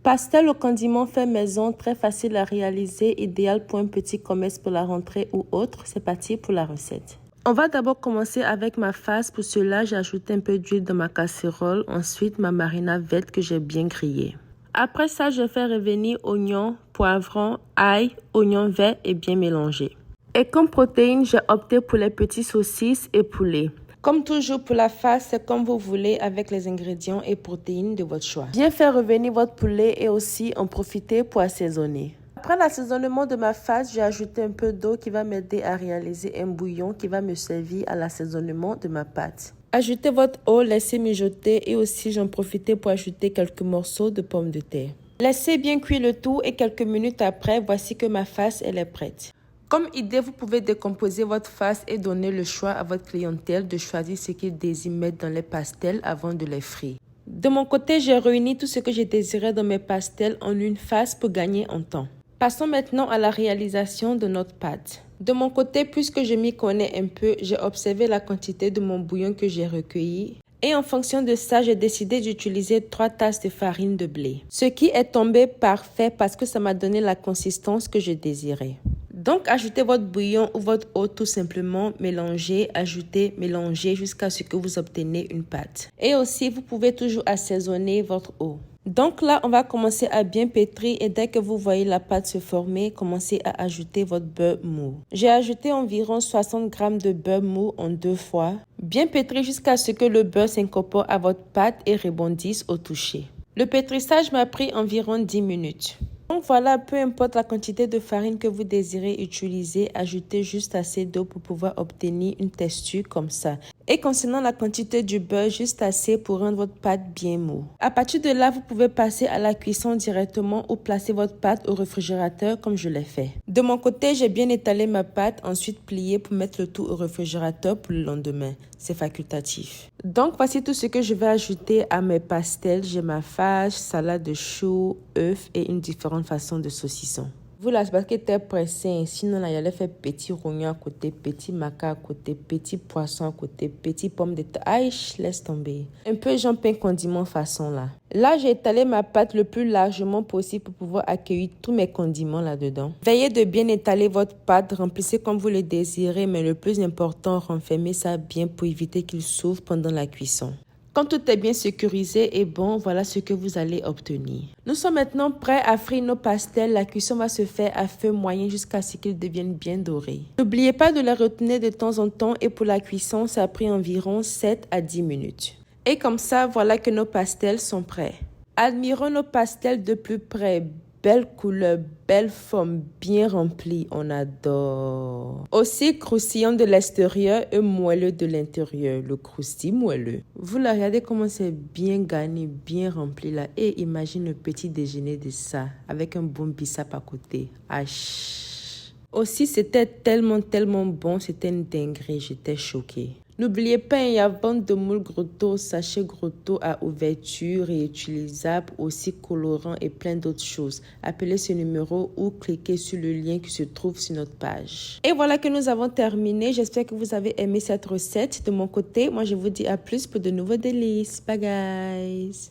Pastel au condiment fait maison, très facile à réaliser, idéal pour un petit commerce pour la rentrée ou autre. C'est parti pour la recette. On va d'abord commencer avec ma farce. Pour cela, j'ai ajouté un peu d'huile dans ma casserole. Ensuite, ma marinade verte que j'ai bien grillée. Après ça, je fais revenir oignons, poivrons, ail, oignons verts et bien mélanger. Et comme protéine, j'ai opté pour les petits saucisses et poulet. Comme toujours pour la farce, c'est comme vous voulez avec les ingrédients et protéines de votre choix. Bien faire revenir votre poulet et aussi en profiter pour assaisonner. Après l'assaisonnement de ma farce, j'ai ajouté un peu d'eau qui va m'aider à réaliser un bouillon qui va me servir à l'assaisonnement de ma pâte. Ajoutez votre eau, laissez mijoter et aussi j'en profite pour ajouter quelques morceaux de pommes de terre. Laissez bien cuire le tout et quelques minutes après, voici que ma farce elle est prête. Comme idée, vous pouvez décomposer votre farce et donner le choix à votre clientèle de choisir ce qu'ils désirent mettre dans les pastels avant de les frire. De mon côté, j'ai réuni tout ce que je désirais dans mes pastels en une farce pour gagner en temps. Passons maintenant à la réalisation de notre pâte. De mon côté, puisque je m'y connais un peu, j'ai observé la quantité de mon bouillon que j'ai recueilli. Et en fonction de ça, j'ai décidé d'utiliser 3 tasses de farine de blé. Ce qui est tombé parfait parce que ça m'a donné la consistance que je désirais. Donc, ajoutez votre bouillon ou votre eau tout simplement, mélangez, ajoutez, mélangez jusqu'à ce que vous obtenez une pâte. Et aussi, vous pouvez toujours assaisonner votre eau. Donc là, on va commencer à bien pétrir et dès que vous voyez la pâte se former, commencez à ajouter votre beurre mou. J'ai ajouté environ 60 g de beurre mou en 2 fois. Bien pétrir jusqu'à ce que le beurre s'incorpore à votre pâte et rebondisse au toucher. Le pétrissage m'a pris environ 10 minutes. Donc voilà, peu importe la quantité de farine que vous désirez utiliser, ajoutez juste assez d'eau pour pouvoir obtenir une texture comme ça. Et concernant la quantité du beurre, juste assez pour rendre votre pâte bien mou. À partir de là, vous pouvez passer à la cuisson directement ou placer votre pâte au réfrigérateur comme je l'ai fait. De mon côté, j'ai bien étalé ma pâte, ensuite plié pour mettre le tout au réfrigérateur pour le lendemain. C'est facultatif. Donc voici tout ce que je vais ajouter à mes pastels. J'ai ma farce, salade de choux, œufs et une différente façon de saucisson. Vous la basket était pressée, sinon là, il allait faire petit rognon à côté, petit maca à côté, petit poisson à côté, petit pomme de terre. Aïe, laisse tomber. Un peu genre pain condiment façon là. Là, j'ai étalé ma pâte le plus largement possible pour pouvoir accueillir tous mes condiments là-dedans. Veillez de bien étaler votre pâte, remplissez comme vous le désirez, mais le plus important, renfermez ça bien pour éviter qu'il s'ouvre pendant la cuisson. Quand tout est bien sécurisé et bon, voilà ce que vous allez obtenir. Nous sommes maintenant prêts à frire nos pastels. La cuisson va se faire à feu moyen jusqu'à ce qu'ils deviennent bien dorés. N'oubliez pas de les retenir de temps en temps et pour la cuisson, ça a pris environ 7 à 10 minutes. Et comme ça, voilà que nos pastels sont prêts. Admirons nos pastels de plus près. Belle couleur, belle forme, bien remplie, on adore. Aussi croustillant de l'extérieur et moelleux de l'intérieur, le croustillant moelleux. Vous la regardez comment c'est bien garni, bien rempli là. Et imagine le petit déjeuner de ça, avec un bon bissap à côté. Aussi, c'était tellement bon, c'était une dinguerie, j'étais choquée. N'oubliez pas, il y a vente de moules grotto, sachets grotto à ouverture réutilisable, aussi colorant et plein d'autres choses. Appelez ce numéro ou cliquez sur le lien qui se trouve sur notre page. Et voilà que nous avons terminé. J'espère que vous avez aimé cette recette. De mon côté, moi je vous dis à plus pour de nouveaux délices. Bye guys!